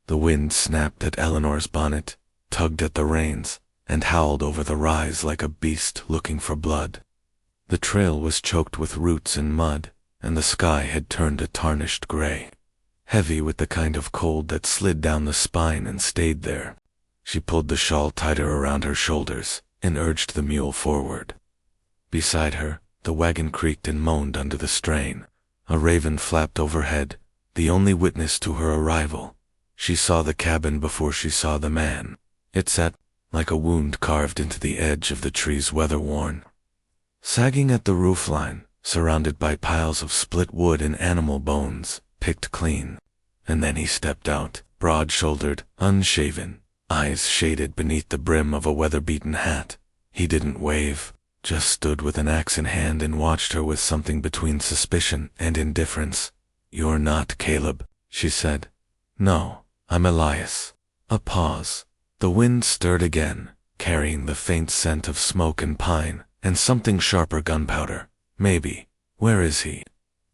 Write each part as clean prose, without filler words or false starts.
The wind snapped at Eleanor's bonnet, tugged at the reins, and howled over the rise like a beast looking for blood. The trail was choked with roots and mud, and the sky had turned a tarnished gray, heavy with the kind of cold that slid down the spine and stayed there. She pulled the shawl tighter around her shoulders and urged the mule forward. Beside her, the wagon creaked and moaned under the strain. A raven flapped overhead, the only witness to her arrival. She saw the cabin before she saw the man. It sat like a wound carved into the edge of the trees, weather-worn, sagging at the roofline, surrounded by piles of split wood and animal bones, picked clean. And then he stepped out, broad-shouldered, unshaven, eyes shaded beneath the brim of a weather-beaten hat. He didn't wave, just stood with an axe in hand and watched her with something between suspicion and indifference. "You're not Caleb," she said. "No, I'm Elias." A pause. The wind stirred again, carrying the faint scent of smoke and pine, and something sharper, gunpowder. "Maybe. Where is he?"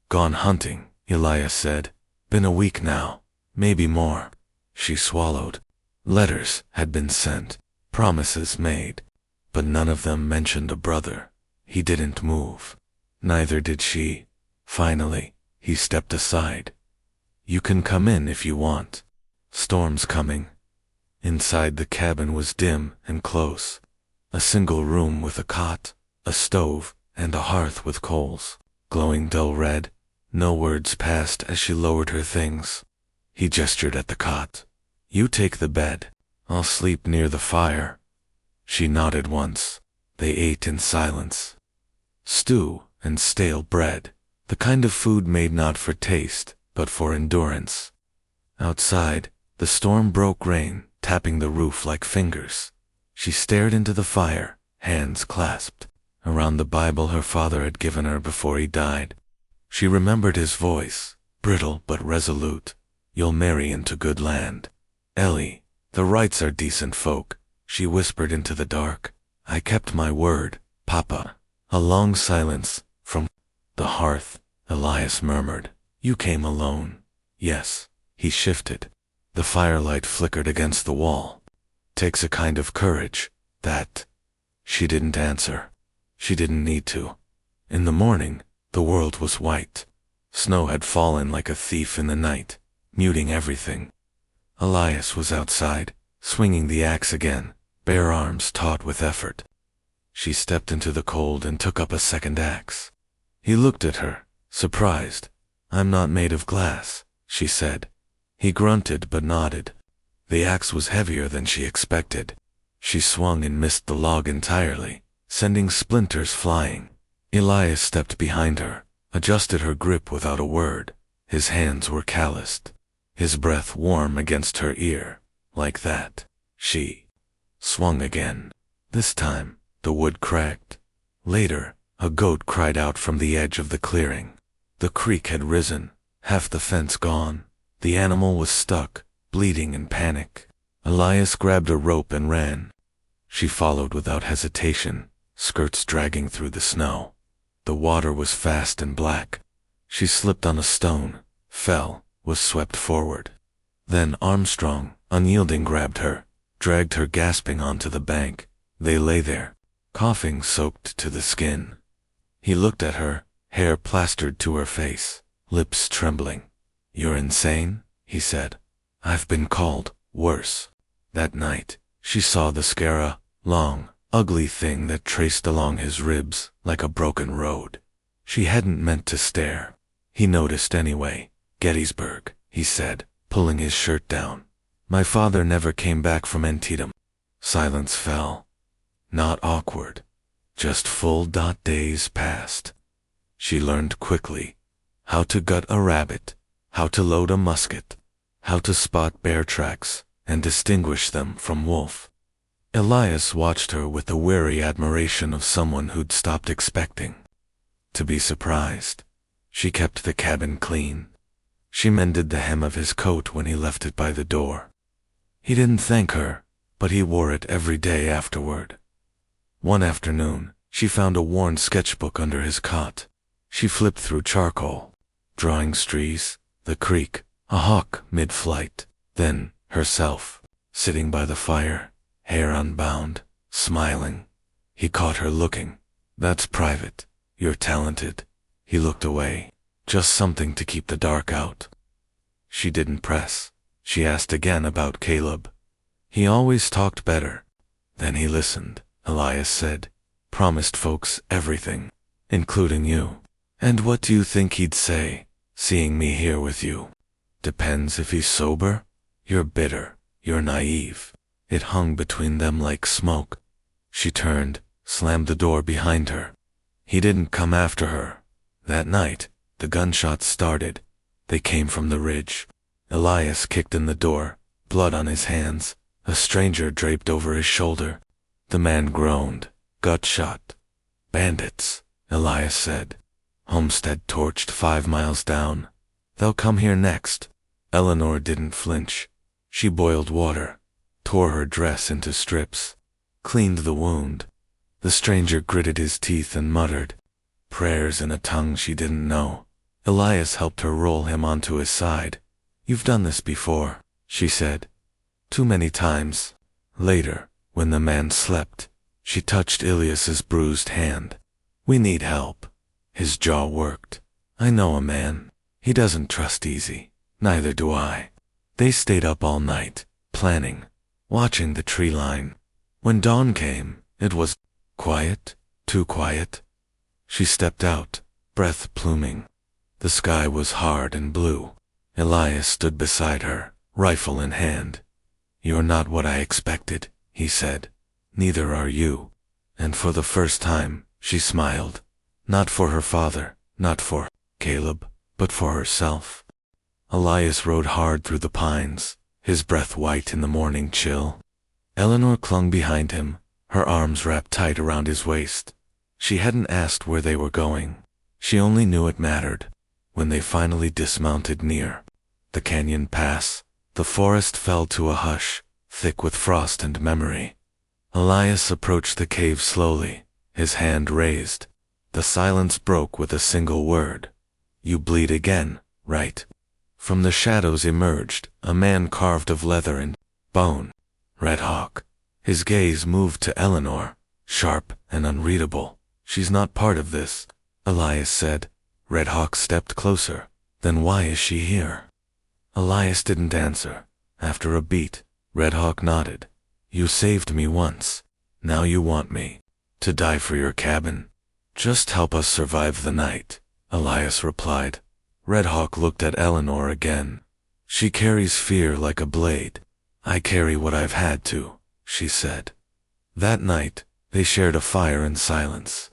"Gone hunting," Elias said. "Been a week now. Maybe more." She swallowed. Letters had been sent, promises made, but none of them mentioned a brother. He didn't move. Neither did she. Finally, he stepped aside. "You can come in if you want. Storm's coming." Inside, the cabin was dim and close. A single room with a cot, a stove, and a hearth with coals, glowing dull red. No words passed as she lowered her things. He gestured at the cot. "You take the bed. I'll sleep near the fire." She nodded once. They ate in silence. Stew and stale bread, the kind of food made not for taste, but for endurance. Outside, the storm broke rain, tapping the roof like fingers. She stared into the fire, hands clasped around the Bible her father had given her before he died. She remembered his voice, brittle but resolute. "You'll marry into good land. Ellie, the Wrights are decent folk," she whispered into the dark. "I kept my word, Papa." A long silence. From the hearth, Elias murmured, "You came alone." "Yes." He shifted. The firelight flickered against the wall. "Takes a kind of courage, that." She didn't answer. She didn't need to. In the morning, the world was white. Snow had fallen like a thief in the night, muting everything. Elias was outside, swinging the axe again, bare arms taut with effort. She stepped into the cold and took up a second axe. He looked at her, surprised. "I'm not made of glass," she said. He grunted but nodded. The axe was heavier than she expected. She swung and missed the log entirely, sending splinters flying. Elias stepped behind her, adjusted her grip without a word. His hands were calloused, his breath warm against her ear. Like that. She swung again. This time, the wood cracked. Later, a goat cried out from the edge of the clearing. The creek had risen, half the fence gone. The animal was stuck, bleeding in panic. Elias grabbed a rope and ran. She followed without hesitation, skirts dragging through the snow. The water was fast and black. She slipped on a stone, fell, was swept forward. Then Armstrong, unyielding, grabbed her, dragged her gasping onto the bank. They lay there, coughing soaked to the skin. He looked at her, hair plastered to her face, lips trembling. "You're insane," he said. "I've been called worse." That night, she saw the scar, long, ugly thing that traced along his ribs like a broken road. She hadn't meant to stare. He noticed anyway. "Gettysburg," he said, pulling his shirt down. "My father never came back from Antietam." Silence fell. Not awkward, just full. Days passed. She learned quickly how to gut a rabbit, how to load a musket, how to spot bear tracks and distinguish them from wolf. Elias watched her with the weary admiration of someone who'd stopped expecting to be surprised. She kept the cabin clean. She mended the hem of his coat when he left it by the door. He didn't thank her, but he wore it every day afterward. One afternoon, she found a worn sketchbook under his cot. She flipped through charcoal, drawing trees, the creek, a hawk mid-flight. Then, herself, sitting by the fire, hair unbound, smiling. He caught her looking. That's private. You're talented. He looked away. Just something to keep the dark out. She didn't press. She asked again about Caleb. He always talked better. Then he listened, Elias said. Promised folks everything, including you. And what do you think he'd say, seeing me here with you? Depends if he's sober. You're bitter. You're naive. It hung between them like smoke. She turned, slammed the door behind her. He didn't come after her. That night, the gunshots started. They came from the ridge. Elias kicked in the door, blood on his hands, a stranger draped over his shoulder. The man groaned. Gut shot. Bandits, Elias said. Homestead torched 5 miles down. They'll come here next. Eleanor didn't flinch. She boiled water, tore her dress into strips, cleaned the wound. The stranger gritted his teeth and muttered prayers in a tongue she didn't know. Elias helped her roll him onto his side. You've done this before, she said. Too many times. Later, when the man slept, she touched Elias's bruised hand. We need help. His jaw worked. I know a man. He doesn't trust easy. Neither do I. They stayed up all night, planning, watching the tree line. When dawn came, it was quiet, too quiet. She stepped out, breath pluming. The sky was hard and blue. Elias stood beside her, rifle in hand. You're not what I expected, he said. Neither are you. And for the first time, she smiled. Not for her father, not for Caleb, but for herself. Elias rode hard through the pines, his breath white in the morning chill. Eleanor clung behind him, her arms wrapped tight around his waist. She hadn't asked where they were going. She only knew it mattered. When they finally dismounted near the canyon pass, the forest fell to a hush, thick with frost and memory. Elias approached the cave slowly, his hand raised. The silence broke with a single word. You bleed again, right? From the shadows emerged a man carved of leather and bone. Red Hawk. His gaze moved to Eleanor, sharp and unreadable. She's not part of this, Elias said. Red Hawk stepped closer. Then why is she here? Elias didn't answer. After a beat, Red Hawk nodded. You saved me once. Now you want me to die for your cabin. Just help us survive the night, Elias replied. Red Hawk looked at Eleanor again. She carries fear like a blade. I carry what I've had to, she said. That night, they shared a fire in silence.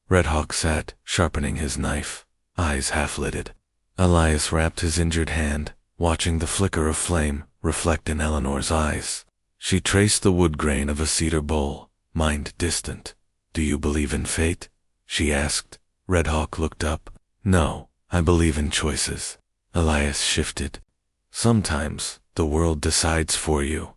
Red Hawk sat, sharpening his knife, eyes half-lidded. Elias wrapped his injured hand, watching the flicker of flame reflect in Eleanor's eyes. She traced the wood grain of a cedar bowl, mind distant. Do you believe in fate? She asked. Red Hawk looked up. No, I believe in choices. Elias shifted. Sometimes, the world decides for you.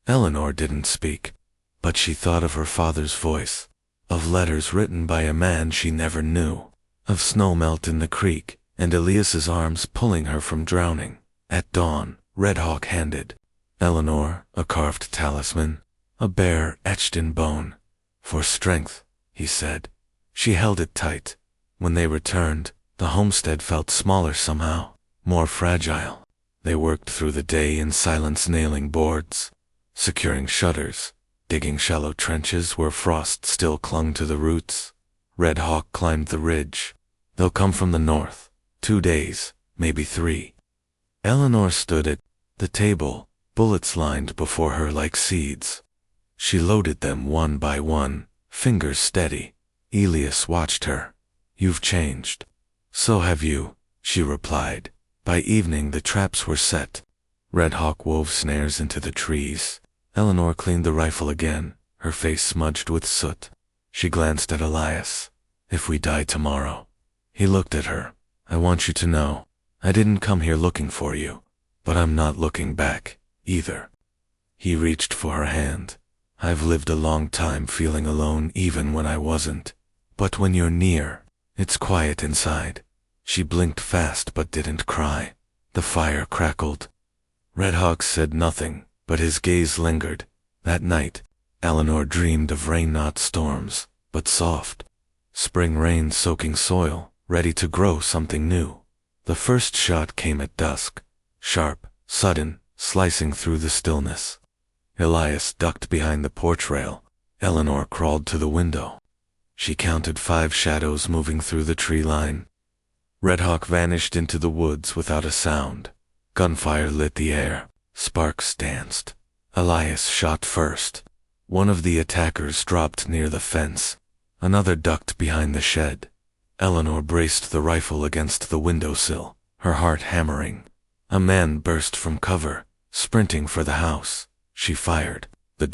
Eleanor didn't speak, but she thought of her father's voice, of letters written by a man she never knew, of snow melt in the creek, and Elias's arms pulling her from drowning. At dawn, Red Hawk handed Eleanor a carved talisman, a bear etched in bone. For strength, he said. She held it tight. When they returned, the homestead felt smaller somehow, more fragile. They worked through the day in silence, nailing boards, securing shutters, digging shallow trenches where frost still clung to the roots. Red Hawk climbed the ridge. They'll come from the north. 2 days, maybe 3. Eleanor stood at the table, bullets lined before her like seeds. She loaded them one by one, fingers steady. Elias watched her. You've changed. So have you, she replied. By evening the traps were set. Red Hawk wove snares into the trees. Eleanor cleaned the rifle again, her face smudged with soot. She glanced at Elias. If we die tomorrow. He looked at her. I want you to know, I didn't come here looking for you, but I'm not looking back, either. He reached for her hand. I've lived a long time feeling alone even when I wasn't. But when you're near, it's quiet inside. She blinked fast but didn't cry. The fire crackled. Red Hawk said nothing, but his gaze lingered. That night, Eleanor dreamed of rain, not storms, but soft, spring rain soaking soil, ready to grow something new. The first shot came at dusk, sharp, sudden, slicing through the stillness. Elias ducked behind the porch rail. Eleanor crawled to the window. She counted 5 shadows moving through the tree line. Red Hawk vanished into the woods without a sound. Gunfire lit the air. Sparks danced. Elias shot first. One of the attackers dropped near the fence. Another ducked behind the shed. Eleanor braced the rifle against the windowsill, her heart hammering. A man burst from cover, sprinting for the house. She fired. The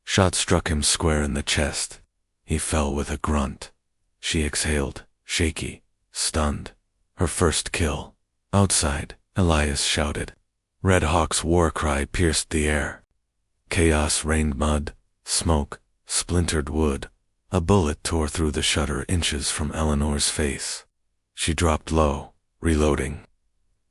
shot struck him square in the chest. He fell with a grunt. She exhaled, shaky, stunned. Her first kill. Outside, Elias shouted. Red Hawk's war cry pierced the air. Chaos rained mud, smoke, splintered wood. A bullet tore through the shutter inches from Eleanor's face. She dropped low, reloading.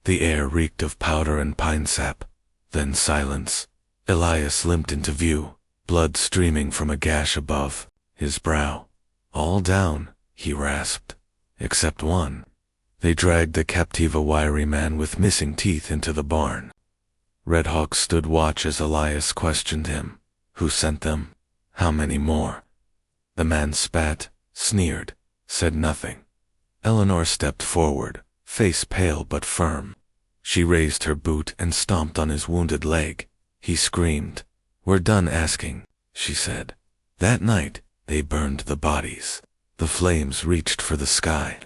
The air reeked of powder and pine sap. Then silence. Elias limped into view, blood streaming from a gash above his brow. All down, he rasped. Except one. They dragged the Captiva wiry man with missing teeth into the barn. Red Hawk stood watch as Elias questioned him. Who sent them? How many more? The man spat, sneered, said nothing. Eleanor stepped forward, face pale but firm. She raised her boot and stomped on his wounded leg. He screamed. We're done asking, she said. That night, they burned the bodies. The flames reached for the sky.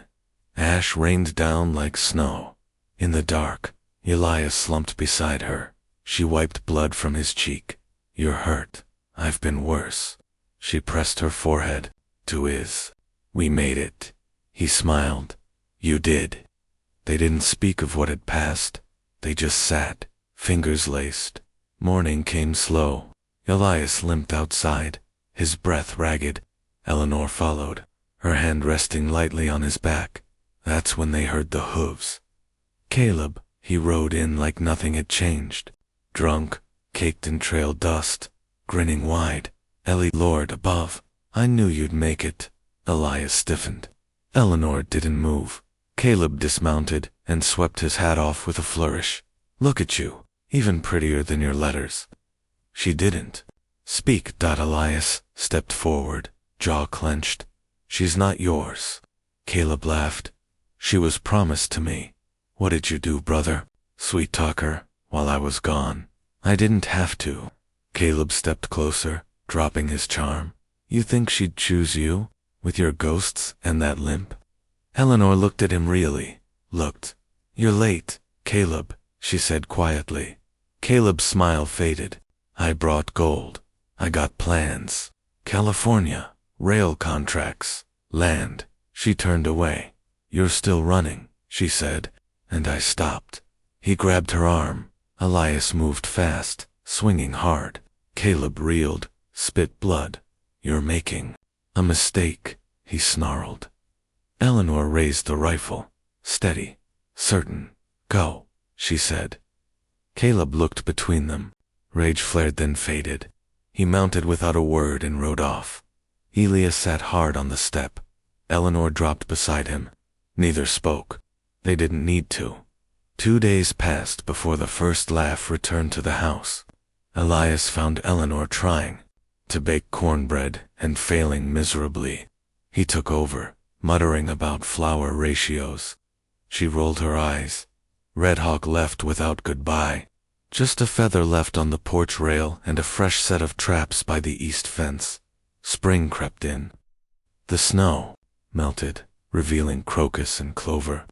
Ash rained down like snow. In the dark, Elias slumped beside her. She wiped blood from his cheek. You're hurt. I've been worse. She pressed her forehead to his. We made it. He smiled. You did. They didn't speak of what had passed. They just sat, fingers laced. Morning came slow. Elias limped outside, his breath ragged. Eleanor followed, her hand resting lightly on his back. That's when they heard the hooves. Caleb, he rode in like nothing had changed. Drunk, caked in trail dust, grinning wide. Ellie, Lord above, I knew you'd make it. Elias stiffened. Eleanor didn't move. Caleb dismounted and swept his hat off with a flourish. Look at you, even prettier than your letters. She didn't speak. Elias stepped forward, jaw clenched. She's not yours. Caleb laughed. She was promised to me. What did you do, brother? Sweet talker, while I was gone. I didn't have to. Caleb stepped closer, dropping his charm. You think she'd choose you, with your ghosts and that limp? Eleanor looked at him really. Looked. You're late, Caleb, she said quietly. Caleb's smile faded. I brought gold. I got plans. California, rail contracts, land. She turned away. You're still running, she said, and I stopped. He grabbed her arm. Elias moved fast, swinging hard. Caleb reeled, spit blood. You're making a mistake, he snarled. Eleanor raised the rifle. Steady, certain. Go, she said. Caleb looked between them. Rage flared then faded. He mounted without a word and rode off. Elias sat hard on the step. Eleanor dropped beside him. Neither spoke. They didn't need to. 2 days passed before the first laugh returned to the house. Elias found Eleanor trying to bake cornbread and failing miserably. He took over, muttering about flour ratios. She rolled her eyes. Red Hawk left without goodbye. Just a feather left on the porch rail and a fresh set of traps by the east fence. Spring crept in. The snow melted, revealing crocus and clover.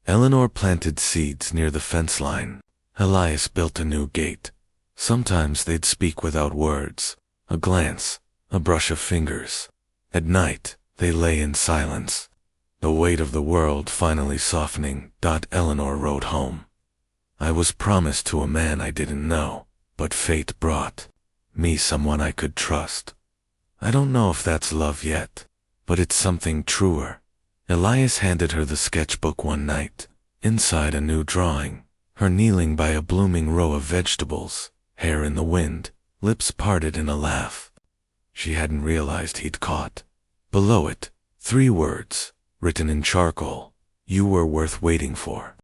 Eleanor planted seeds near the fence line. Elias built a new gate. Sometimes they'd speak without words. A glance, a brush of fingers. At night, they lay in silence. The weight of the world finally softening. Eleanor rode home. I was promised to a man I didn't know, but fate brought me someone I could trust. I don't know if that's love yet, but it's something truer. Elias handed her the sketchbook one night. Inside a new drawing. her kneeling by a blooming row of vegetables, hair in the wind, lips parted in a laugh. She hadn't realized he'd caught. Below it, 3 words, written in charcoal: "You were worth waiting for."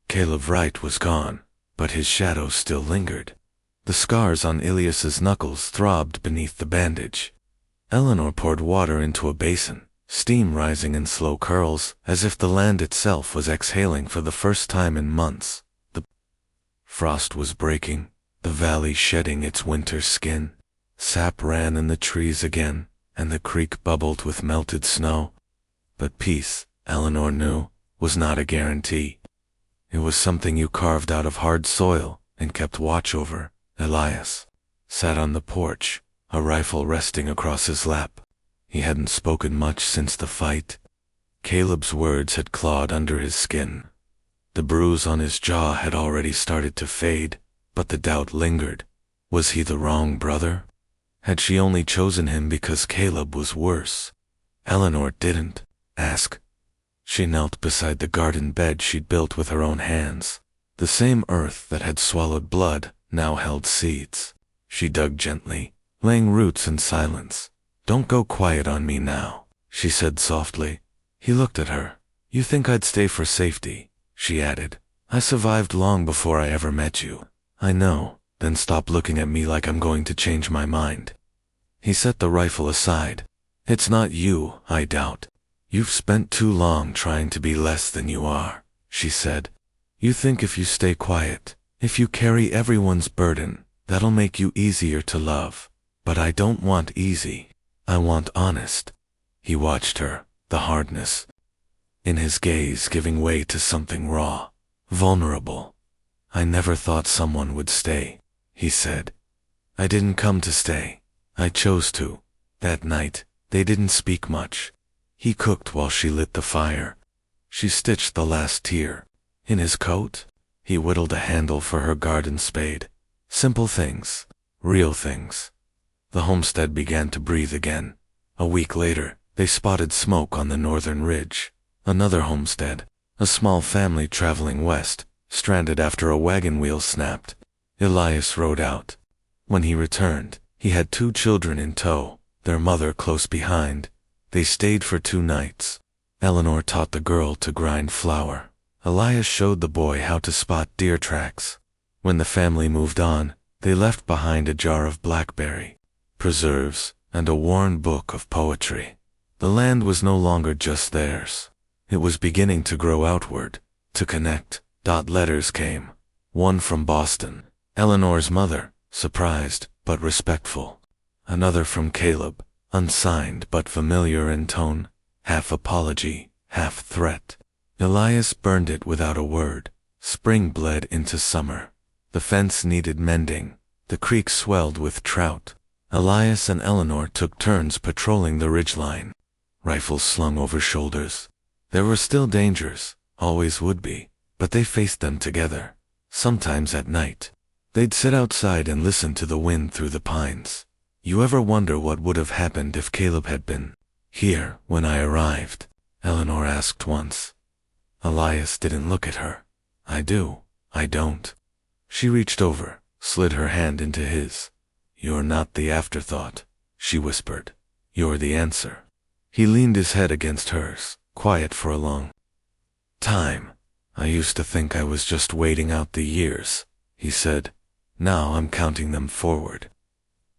Caleb Wright was gone, but his shadow still lingered. The scars on Elias's knuckles throbbed beneath the bandage. Eleanor poured water into a basin, steam rising in slow curls, as if the land itself was exhaling for the first time in months. The frost was breaking, the valley shedding its winter skin. Sap ran in the trees again, and the creek bubbled with melted snow. But peace, Eleanor knew, was not a guarantee. It was something you carved out of hard soil and kept watch over. Elias sat on the porch, a rifle resting across his lap. He hadn't spoken much since the fight. Caleb's words had clawed under his skin. The bruise on his jaw had already started to fade, but the doubt lingered. Was he the wrong brother? Had she only chosen him because Caleb was worse? Eleanor didn't ask. She knelt beside the garden bed she'd built with her own hands. The same earth that had swallowed blood now held seeds. She dug gently, laying roots in silence. "Don't go quiet on me now," she said softly. He looked at her. "You think I'd stay for safety," she added. "I survived long before I ever met you." "I know, then stop looking at me like I'm going to change my mind." He set the rifle aside. "It's not you, I doubt. You've spent too long trying to be less than you are," she said. "You think if you stay quiet, if you carry everyone's burden, that'll make you easier to love. But I don't want easy. I want honest." He watched her, the hardness in his gaze giving way to something raw, vulnerable. "I never thought someone would stay," he said. "I didn't come to stay. I chose to." That night, they didn't speak much. He cooked while she lit the fire. She stitched the last tear. In his coat, he whittled a handle for her garden spade. Simple things, real things. The homestead began to breathe again. A week later, they spotted smoke on the northern ridge. Another homestead, a small family traveling west, stranded after a wagon wheel snapped. Elias rode out. When he returned, he had 2 children in tow, their mother close behind. They stayed for 2 nights. Eleanor taught the girl to grind flour. Elias showed the boy how to spot deer tracks. When the family moved on, they left behind a jar of blackberry preserves and a worn book of poetry. The land was no longer just theirs. It was beginning to grow outward, to connect. Letters came. One from Boston, Eleanor's mother, surprised but respectful. Another from Caleb, unsigned but familiar in tone, half apology, half threat. Elias burned it without a word. Spring bled into summer. The fence needed mending. The creek swelled with trout. Elias and Eleanor took turns patrolling the ridgeline, rifles slung over shoulders. There were still dangers, always would be, but they faced them together. Sometimes at night, they'd sit outside and listen to the wind through the pines. "You ever wonder what would have happened if Caleb had been here when I arrived?" Eleanor asked once. Elias didn't look at her. "I do, I don't." She reached over, slid her hand into his. "You're not the afterthought," she whispered. "You're the answer." He leaned his head against hers, quiet for a long time. "I used to think I was just waiting out the years," he said. "Now I'm counting them forward."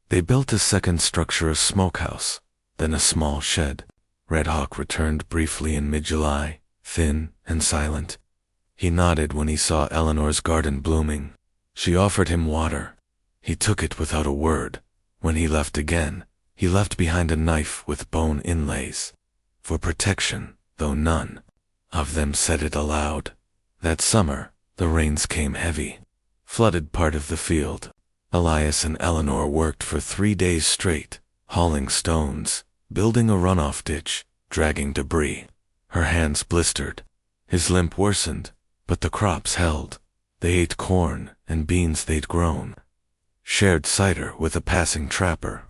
They built a second structure, a smokehouse, then a small shed. Red Hawk returned briefly in mid-July, thin and silent. He nodded when he saw Eleanor's garden blooming. She offered him water. He took it without a word. When he left again, he left behind a knife with bone inlays. For protection, though none of them said it aloud. That summer, the rains came heavy, flooded part of the field. Elias and Eleanor worked for 3 days straight, hauling stones, building a runoff ditch, dragging debris. Her hands blistered. His limp worsened, but the crops held. They ate corn and beans they'd grown, shared cider with a passing trapper,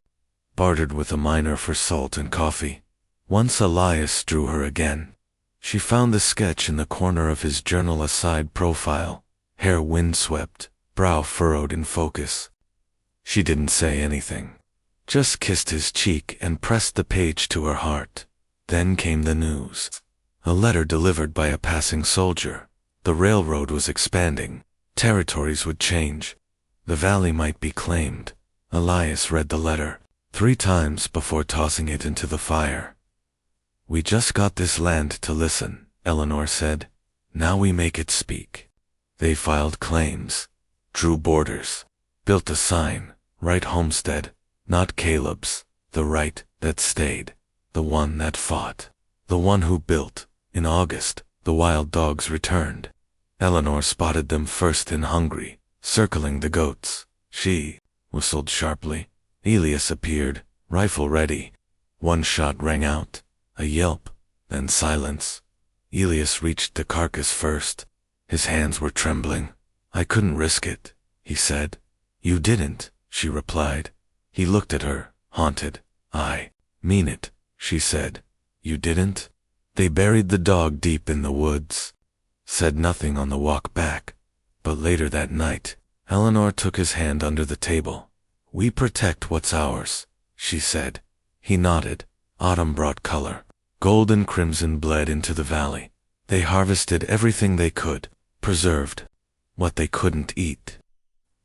bartered with a miner for salt and coffee. Once Elias drew her again. She found the sketch in the corner of his journal, a side profile, hair windswept, brow furrowed in focus. She didn't say anything, just kissed his cheek and pressed the page to her heart. Then came the news. A letter delivered by a passing soldier. The railroad was expanding. Territories would change. The valley might be claimed. Elias read the letter 3 times before tossing it into the fire. "We just got this land to listen," Eleanor said. "Now we make it speak." They filed claims, drew borders, built a sign, right homestead, not Caleb's, the right that stayed, the one that fought, the one who built. In August, the wild dogs returned. Eleanor spotted them first in Hungary, circling the goats. She whistled sharply. Elias appeared, rifle ready. One shot rang out, a yelp, then silence. Elias reached the carcass first. His hands were trembling. "I couldn't risk it," he said. "You didn't," she replied. He looked at her, haunted. "I mean it," she said. "You didn't?" They buried the dog deep in the woods. Said nothing on the walk back. But later that night, Eleanor took his hand under the table. "We protect what's ours," she said. He nodded. Autumn brought color. Gold and crimson bled into the valley. They harvested everything they could, preserved what they couldn't eat.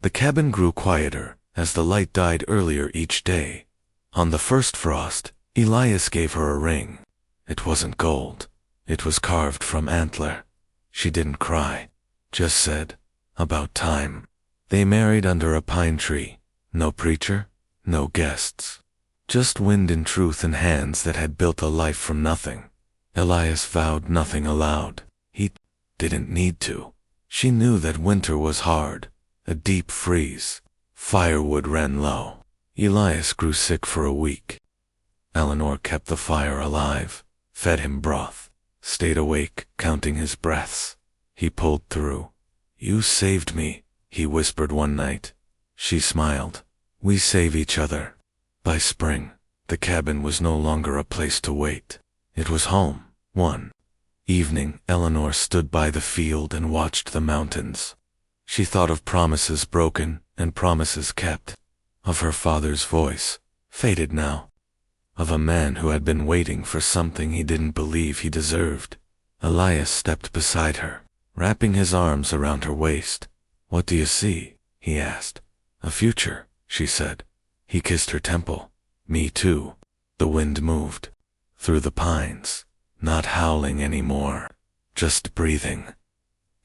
The cabin grew quieter as the light died earlier each day. On the first frost, Elias gave her a ring. It wasn't gold. It was carved from antler. She didn't cry, just said, "About time." They married under a pine tree. No preacher, no guests. Just wind and truth in hands that had built a life from nothing. Elias vowed nothing aloud. He didn't need to. She knew that winter was hard, a deep freeze. Firewood ran low. Elias grew sick for a week. Eleanor kept the fire alive, fed him broth, stayed awake, counting his breaths. He pulled through. "You saved me," he whispered one night. She smiled. "We save each other." By spring, the cabin was no longer a place to wait. It was home. One evening, Eleanor stood by the field and watched the mountains. She thought of promises broken and promises kept, of her father's voice, faded now, of a man who had been waiting for something he didn't believe he deserved. Elias stepped beside her, wrapping his arms around her waist. "What do you see?" he asked. "A future," she said. He kissed her temple. "Me too." The wind moved through the pines, not howling anymore, just breathing.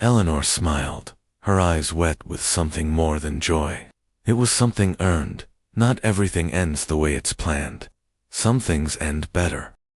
Eleanor smiled, her eyes wet with something more than joy. It was something earned. Not everything ends the way it's planned. Some things end better.